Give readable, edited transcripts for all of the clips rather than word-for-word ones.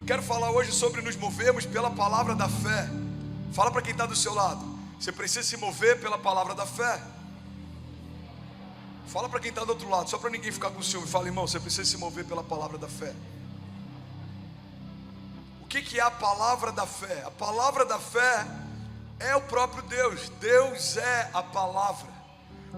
Quero falar hoje sobre nos movermos pela palavra da fé. Fala para quem está do seu lado: você precisa se mover pela palavra da fé. Fala para quem está do outro lado, só para ninguém ficar com ciúme. Fala: irmão, você precisa se mover pela palavra da fé. O que é a palavra da fé? A palavra da fé é o próprio Deus. Deus é a palavra.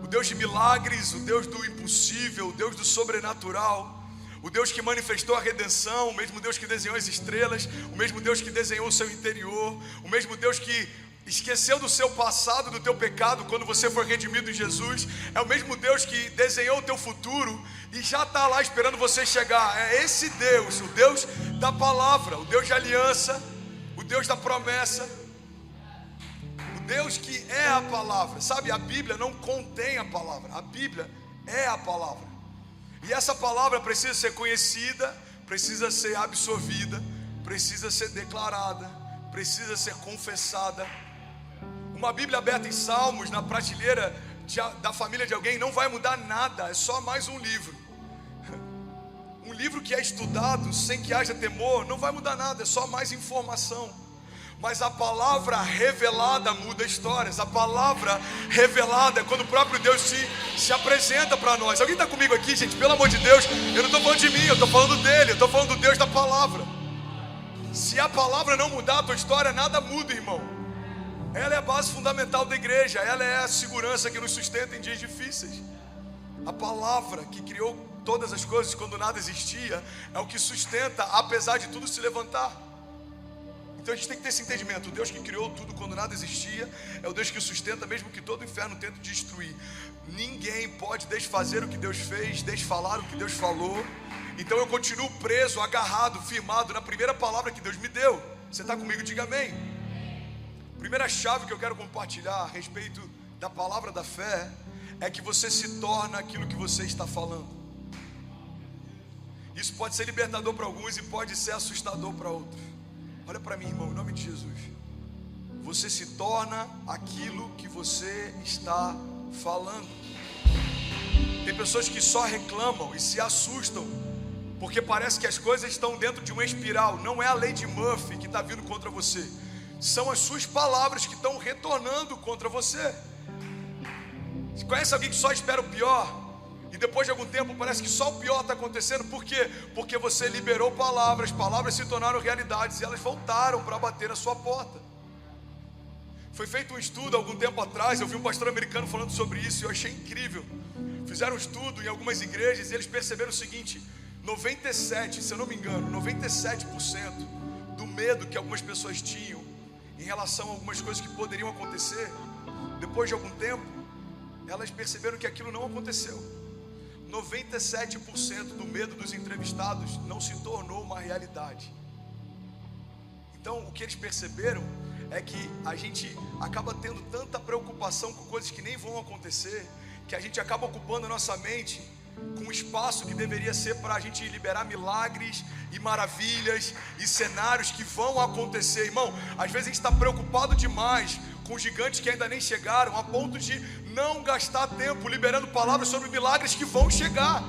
O Deus de milagres, o Deus do impossível, o Deus do sobrenatural, o Deus que manifestou a redenção, o mesmo Deus que desenhou as estrelas, o mesmo Deus que desenhou o seu interior, o mesmo Deus que esqueceu do seu passado, do teu pecado, quando você foi redimido em Jesus. É o mesmo Deus que desenhou o teu futuro e já está lá esperando você chegar. É esse Deus, o Deus da palavra, o Deus de aliança, o Deus da promessa, o Deus que é a palavra. Sabe, a Bíblia não contém a palavra, a Bíblia é a palavra. E essa palavra precisa ser conhecida, precisa ser absorvida, precisa ser declarada, precisa ser confessada. Uma Bíblia aberta em Salmos na prateleira da família de alguém não vai mudar nada, é só mais um livro. Um livro que é estudado sem que haja temor não vai mudar nada, é só mais informação. Mas a palavra revelada muda histórias. A palavra revelada é quando o próprio Deus se apresenta para nós. Alguém está comigo aqui, gente? Pelo amor de Deus, eu não estou falando de mim, eu estou falando dele, eu estou falando do Deus da palavra. Se a palavra não mudar a tua história, nada muda, irmão. Ela é a base fundamental da igreja, ela é a segurança que nos sustenta em dias difíceis. A palavra que criou todas as coisas quando nada existia é o que sustenta, apesar de tudo se levantar. Então a gente tem que ter esse entendimento: o Deus que criou tudo quando nada existia é o Deus que sustenta mesmo que todo o inferno tente destruir. Ninguém pode desfazer o que Deus fez, desfalar o que Deus falou. Então eu continuo preso, agarrado, firmado na primeira palavra que Deus me deu. Você está comigo? Diga amém. Primeira chave que eu quero compartilhar a respeito da palavra da fé é que você se torna aquilo que você está falando. Isso pode ser libertador para alguns e pode ser assustador para outros. Olha para mim, irmão, em nome de Jesus. Você se torna aquilo que você está falando. Tem pessoas que só reclamam e se assustam porque parece que as coisas estão dentro de uma espiral. Não é a lei de Murphy que está vindo contra você, são as suas palavras que estão retornando contra você. Você conhece alguém que só espera o pior e depois de algum tempo parece que só o pior está acontecendo? Por quê? Porque você liberou palavras, palavras se tornaram realidades e elas voltaram para bater na sua porta. Foi feito um estudo algum tempo atrás, eu vi um pastor americano falando sobre isso e eu achei incrível. Fizeram um estudo em algumas igrejas e eles perceberam o seguinte: 97, se eu não me engano, 97% do medo que algumas pessoas tinham em relação a algumas coisas que poderiam acontecer, depois de algum tempo, elas perceberam que aquilo não aconteceu. 97% do medo dos entrevistados não se tornou uma realidade. Então, o que eles perceberam é que a gente acaba tendo tanta preocupação com coisas que nem vão acontecer, que a gente acaba ocupando a nossa mente com um espaço que deveria ser para a gente liberar milagres e maravilhas e cenários que vão acontecer. Irmão, às vezes a gente está preocupado demais com gigantes que ainda nem chegaram, a ponto de não gastar tempo liberando palavras sobre milagres que vão chegar.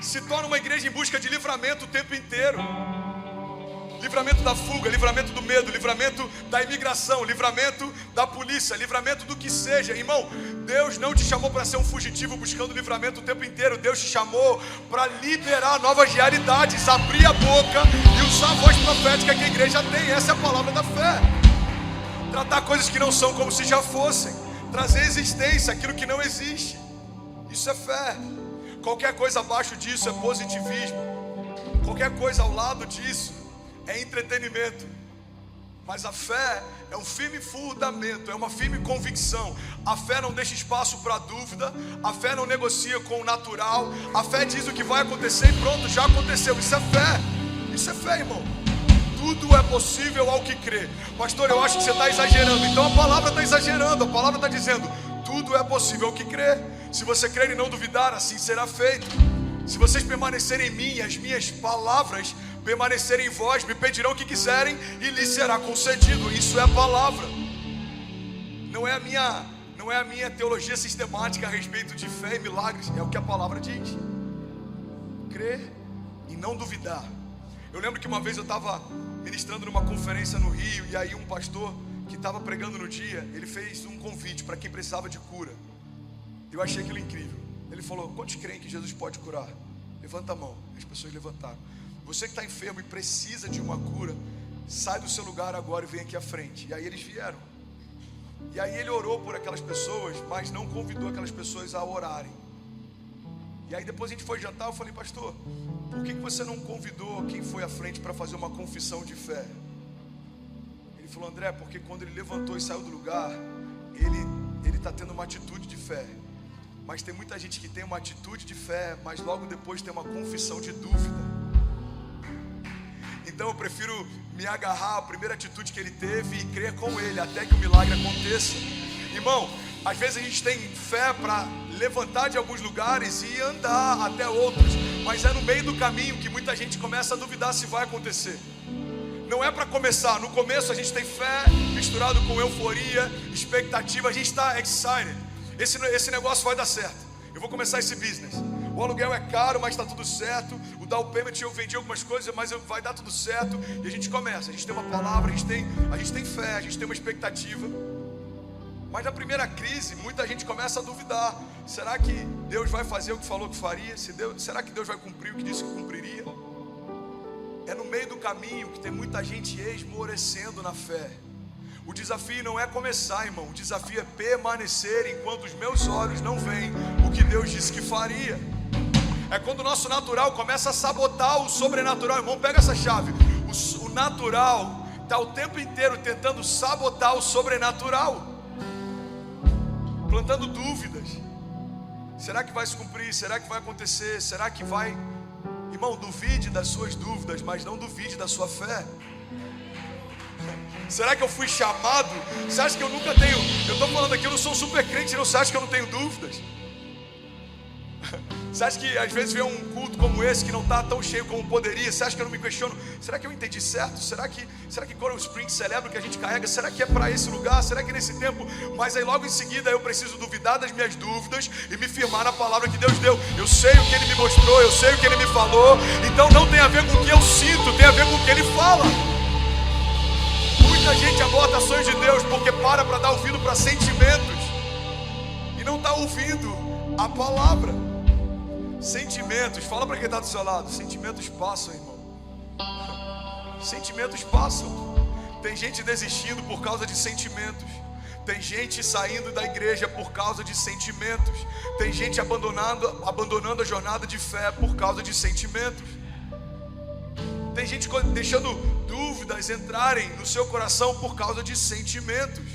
Se torna uma igreja em busca de livramento o tempo inteiro. Livramento da fuga, livramento do medo, livramento da imigração, livramento da polícia, livramento do que seja. Irmão, Deus não te chamou para ser um fugitivo buscando livramento o tempo inteiro. Deus te chamou para liberar novas realidades, abrir a boca e usar a voz profética que a igreja tem. Essa é a palavra da fé. Tratar coisas que não são como se já fossem, trazer existência aquilo que não existe. Isso é fé. Qualquer coisa abaixo disso é positivismo. Qualquer coisa ao lado disso é entretenimento. Mas a fé é um firme fundamento, é uma firme convicção. A fé não deixa espaço para dúvida, a fé não negocia com o natural, a fé diz o que vai acontecer e pronto, já aconteceu. Isso é fé, isso é fé, irmão. Tudo é possível ao que crê. Pastor, eu acho que você está exagerando. Então a palavra está exagerando, a palavra está dizendo: tudo é possível ao que crê. Se você crer e não duvidar, assim será feito. Se vocês permanecerem em mim e as minhas palavras permanecerem em vós, me pedirão o que quiserem e lhes será concedido. Isso é a palavra. Não é a minha teologia sistemática a respeito de fé e milagres. É o que a palavra diz. Crer e não duvidar. Eu lembro que uma vez eu estava ministrando numa conferência no Rio, e aí um pastor que estava pregando no dia, ele fez um convite para quem precisava de cura. Eu achei aquilo incrível. Ele falou: quantos creem que Jesus pode curar? Levanta a mão. As pessoas levantaram. Você que está enfermo e precisa de uma cura, sai do seu lugar agora e vem aqui à frente. E aí eles vieram. E aí ele orou por aquelas pessoas, mas não convidou aquelas pessoas a orarem. E aí depois a gente foi jantar, eu falei: pastor, por que você não convidou quem foi à frente para fazer uma confissão de fé? Ele falou: André, porque quando ele levantou e saiu do lugar, ele está tendo uma atitude de fé. Mas tem muita gente que tem uma atitude de fé, mas logo depois tem uma confissão de dúvida. Então eu prefiro me agarrar à primeira atitude que ele teve e crer com ele até que o milagre aconteça. Irmão, às vezes a gente tem fé para levantar de alguns lugares e andar até outros, mas é no meio do caminho que muita gente começa a duvidar se vai acontecer. Não é para começar. No começo a gente tem fé misturado com euforia, expectativa. A gente está excited. Esse negócio vai dar certo. Eu vou começar esse business. O aluguel é caro, mas está tudo certo. O down payment, eu vendi algumas coisas, mas vai dar tudo certo. E a gente começa. A gente tem uma palavra, a gente tem fé, a gente tem uma expectativa. Mas na primeira crise, muita gente começa a duvidar. Será que Deus vai fazer o que falou que faria? Será que Deus vai cumprir o que disse que cumpriria? É no meio do caminho que tem muita gente esmorecendo na fé. O desafio não é começar, irmão. O desafio é permanecer enquanto os meus olhos não veem o que Deus disse que faria. É quando o nosso natural começa a sabotar o sobrenatural. Irmão, pega essa chave. O natural está o tempo inteiro tentando sabotar o sobrenatural, plantando dúvidas. Será que vai se cumprir? Será que vai acontecer? Será que vai? Irmão, duvide das suas dúvidas, mas não duvide da sua fé. Será que eu fui chamado? Você acha que eu nunca tenho? Eu estou falando aqui, eu não sou um super crente, não. Você acha que eu não tenho dúvidas? Você acha que às vezes vem um culto como esse que não está tão cheio como poderia? Você acha que eu não me questiono? Será que eu entendi certo? Será que Coral Springs celebra o que a gente carrega? Será que é para esse lugar? Será que é nesse tempo? Mas aí logo em seguida eu preciso duvidar das minhas dúvidas e me firmar na palavra que Deus deu. Eu sei o que Ele me mostrou, eu sei o que Ele me falou. Então não tem a ver com o que eu sinto, tem a ver com o que Ele fala. Muita gente aborta ações de Deus porque para dar ouvido para sentimentos e não está ouvindo a palavra. Sentimentos, fala para quem está do seu lado. Sentimentos passam, irmão. Sentimentos passam. Tem gente desistindo por causa de sentimentos. Tem gente saindo da igreja por causa de sentimentos. Tem gente abandonando a jornada de fé por causa de sentimentos. Tem gente deixando dúvidas entrarem no seu coração por causa de sentimentos.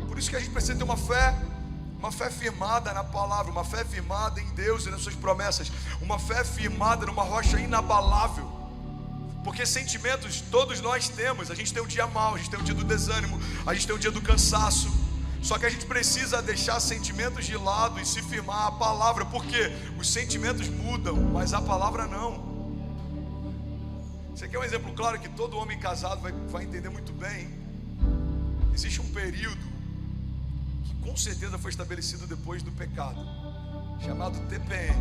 Por isso que a gente precisa ter uma fé firmada na palavra, uma fé firmada em Deus e nas suas promessas, uma fé firmada numa rocha inabalável. Porque sentimentos todos nós temos. A gente tem um dia mau, a gente tem um dia do desânimo, a gente tem um dia do cansaço. Só que a gente precisa deixar sentimentos de lado e se firmar a palavra. Porque os sentimentos mudam, mas a palavra não. Você quer um exemplo claro que todo homem casado vai entender muito bem? Existe um período que com certeza foi estabelecido depois do pecado, chamado TPM.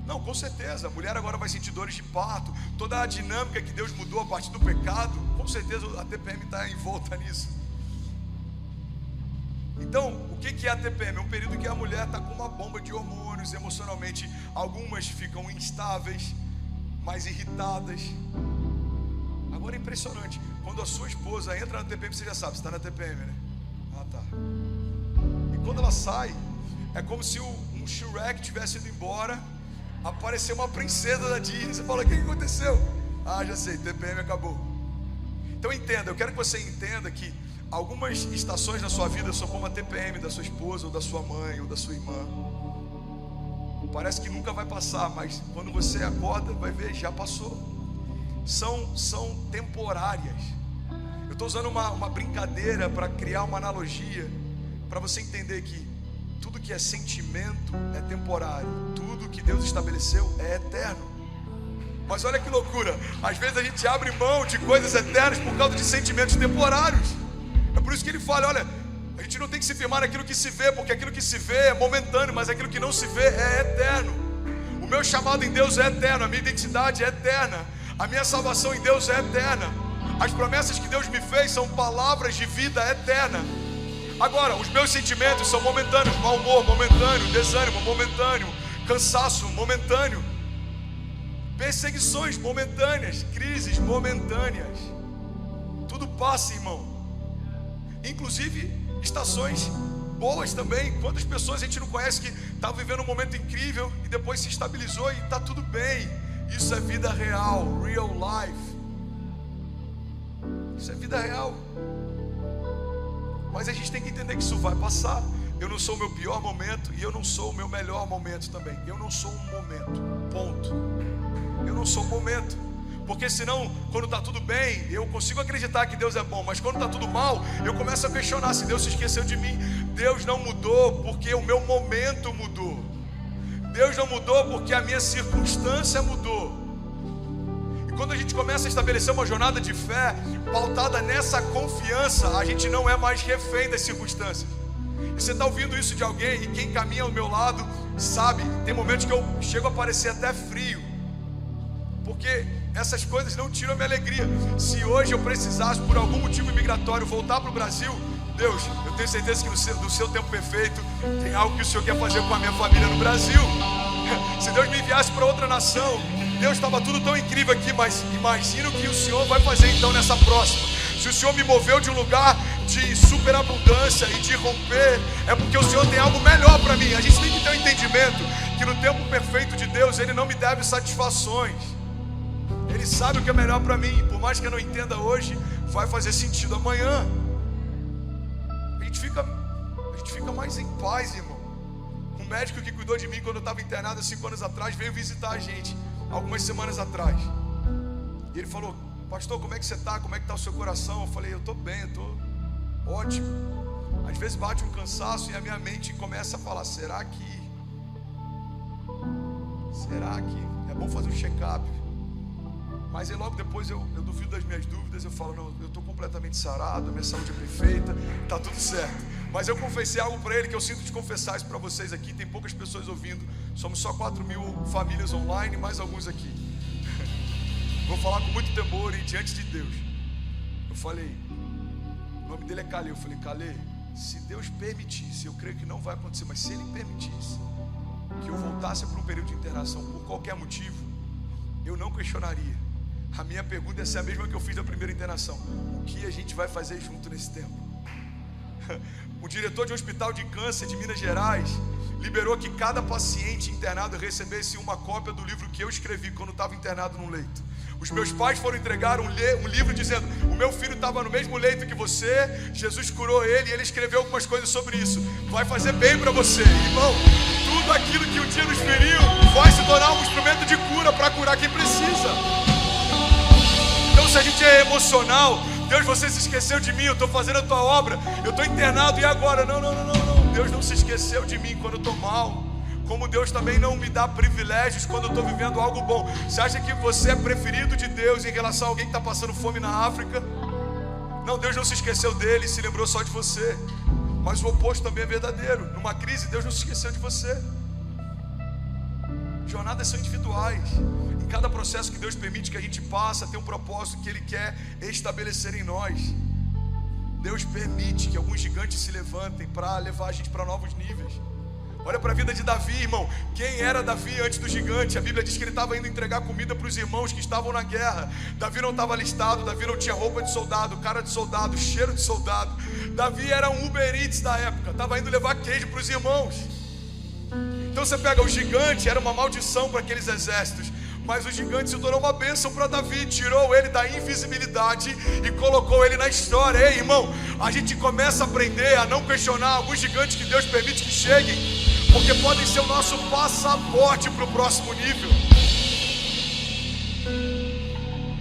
Não, com certeza, a mulher agora vai sentir dores de parto. Toda a dinâmica que Deus mudou a partir do pecado, com certeza a TPM está envolta nisso. Então, o que é a TPM? É um período que a mulher está com uma bomba de hormônios emocionalmente. Algumas ficam instáveis, mais irritadas. Agora é impressionante, quando a sua esposa entra na TPM, você já sabe, você está na TPM, né? Ah, tá. E quando ela sai, é como se um Shrek tivesse ido embora, apareceu uma princesa da Disney. Você fala: o que aconteceu? Ah, já sei, TPM acabou. Então entenda, eu quero que você entenda que algumas estações na sua vida são como a TPM da sua esposa, ou da sua mãe, ou da sua irmã. Parece que nunca vai passar, mas quando você acorda, vai ver, já passou. São temporárias. Eu estou usando uma brincadeira para criar uma analogia, para você entender que tudo que é sentimento é temporário, tudo que Deus estabeleceu é eterno. Mas olha que loucura, às vezes a gente abre mão de coisas eternas por causa de sentimentos temporários. É por isso que ele fala: olha, a gente não tem que se firmar naquilo que se vê, porque aquilo que se vê é momentâneo, mas aquilo que não se vê é eterno. O meu chamado em Deus é eterno, a minha identidade é eterna, a minha salvação em Deus é eterna. As promessas que Deus me fez são palavras de vida eterna. Agora, os meus sentimentos são momentâneos, mau humor momentâneo, desânimo momentâneo, cansaço momentâneo, perseguições momentâneas, crises momentâneas. Tudo passa, irmão. Inclusive estações boas também. Quantas pessoas a gente não conhece que estavam vivendo um momento incrível e depois se estabilizou e está tudo bem. Isso é vida real, real life. Isso é vida real. Mas a gente tem que entender que isso vai passar. Eu não sou o meu pior momento e eu não sou o meu melhor momento também. Eu não sou um momento, ponto. Eu não sou um momento. Porque senão, quando está tudo bem, eu consigo acreditar que Deus é bom. Mas quando está tudo mal, eu começo a questionar se Deus se esqueceu de mim. Deus não mudou porque o meu momento mudou. Deus não mudou porque a minha circunstância mudou. E quando a gente começa a estabelecer uma jornada de fé pautada nessa confiança, a gente não é mais refém das circunstâncias. E você está ouvindo isso de alguém, e quem caminha ao meu lado sabe, tem momentos que eu chego a parecer até frio, porque essas coisas não tiram a minha alegria. Se hoje eu precisasse, por algum motivo migratório, voltar para o Brasil, Deus, eu tenho certeza que no seu tempo perfeito tem algo que o Senhor quer fazer com a minha família no Brasil. Se Deus me enviasse para outra nação, Deus, estava tudo tão incrível aqui, mas imagina o que o Senhor vai fazer então nessa próxima. Se o Senhor me moveu de um lugar de superabundância e de romper, é porque o Senhor tem algo melhor para mim. A gente tem que ter um entendimento que no tempo perfeito de Deus, Ele não me deve satisfações. Ele sabe o que é melhor para mim. Por mais que eu não entenda hoje, vai fazer sentido amanhã. A gente fica mais em paz, irmão. Um médico que cuidou de mim quando eu estava internado há 5 anos atrás veio visitar a gente algumas semanas atrás. E ele falou: pastor, como é que você está? Como é que está o seu coração? Eu falei: eu estou bem, eu estou ótimo. Às vezes bate um cansaço e a minha mente começa a falar: será que é bom fazer um check-up? Mas aí logo depois eu duvido das minhas dúvidas. Eu falo: não, eu estou completamente sarado, a minha saúde é perfeita, está tudo certo. Mas eu confessei algo para ele que eu sinto de confessar isso para vocês aqui. Tem poucas pessoas ouvindo, somos só 4.000 famílias online, mais alguns aqui. Vou falar com muito temor e diante de Deus. Eu falei, o nome dele é Calê. Eu falei: Calê, se Deus permitisse, eu creio que não vai acontecer, mas se Ele permitisse que eu voltasse para um período de internação por qualquer motivo, eu não questionaria. A minha pergunta ia ser a mesma que eu fiz na primeira internação: o que a gente vai fazer junto nesse tempo? O diretor de um hospital de câncer de Minas Gerais liberou que cada paciente internado recebesse uma cópia do livro que eu escrevi quando estava internado no leito. Os meus pais foram entregar um livro dizendo: o meu filho estava no mesmo leito que você, Jesus curou ele e ele escreveu algumas coisas sobre isso, vai fazer bem para você. Irmão, tudo aquilo que um dia nos feriu vai se tornar um instrumento de cura para curar quem precisa. Então, se a gente é emocional: Deus, você se esqueceu de mim, eu estou fazendo a tua obra, eu estou internado e agora? Não. Deus não se esqueceu de mim quando eu estou mal. Como Deus também não me dá privilégios quando eu estou vivendo algo bom. Você acha que você é preferido de Deus em relação a alguém que está passando fome na África? Não, Deus não se esqueceu dele, se lembrou só de você. Mas o oposto também é verdadeiro. Numa crise, Deus não se esqueceu de você. Jornadas são individuais. Em cada processo que Deus permite que a gente passe, tem um propósito que Ele quer estabelecer em nós. Deus permite que alguns gigantes se levantem para levar a gente para novos níveis. Olha para a vida de Davi, irmão. Quem era Davi antes do gigante? A Bíblia diz que ele estava indo entregar comida para os irmãos que estavam na guerra. Davi não estava alistado, Davi não tinha roupa de soldado, cara de soldado, cheiro de soldado. Davi era um Uber Eats da época, estava indo levar queijo para os irmãos. Então você pega o gigante, era uma maldição para aqueles exércitos, mas o gigante se tornou uma bênção para Davi, tirou ele da invisibilidade e colocou ele na história. Ei, irmão, a gente começa a aprender a não questionar alguns gigantes que Deus permite que cheguem, porque podem ser o nosso passaporte para o próximo nível.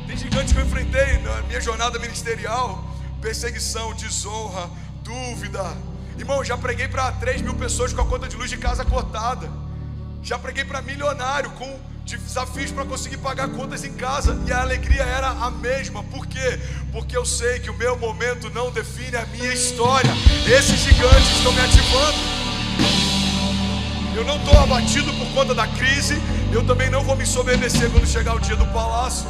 Tem gigantes que eu enfrentei na minha jornada ministerial: perseguição, desonra, dúvida. Irmão, já preguei para 3.000 pessoas com a conta de luz de casa cortada. Já preguei para milionário com desafios para conseguir pagar contas em casa, e a alegria era a mesma. Por quê? Porque eu sei que o meu momento não define a minha história. Esses gigantes estão me ativando. Eu não estou abatido por conta da crise, Eu também não vou me ensoberbecer quando chegar o dia do palácio.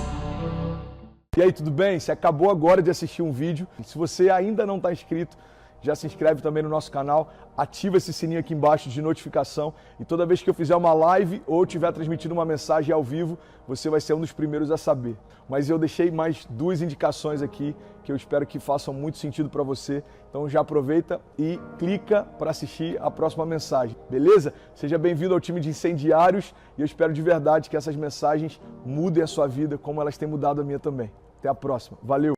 E aí, tudo bem? Você acabou agora de assistir um vídeo. Se você ainda não está inscrito, já se inscreve também no nosso canal, ativa esse sininho aqui embaixo de notificação e toda vez que eu fizer uma live ou estiver transmitindo uma mensagem ao vivo, você vai ser um dos primeiros a saber. Mas eu deixei mais 2 indicações aqui que eu espero que façam muito sentido para você. Então já aproveita e clica para assistir a próxima mensagem, beleza? Seja bem-vindo ao time de incendiários e eu espero de verdade que essas mensagens mudem a sua vida como elas têm mudado a minha também. Até a próxima. Valeu!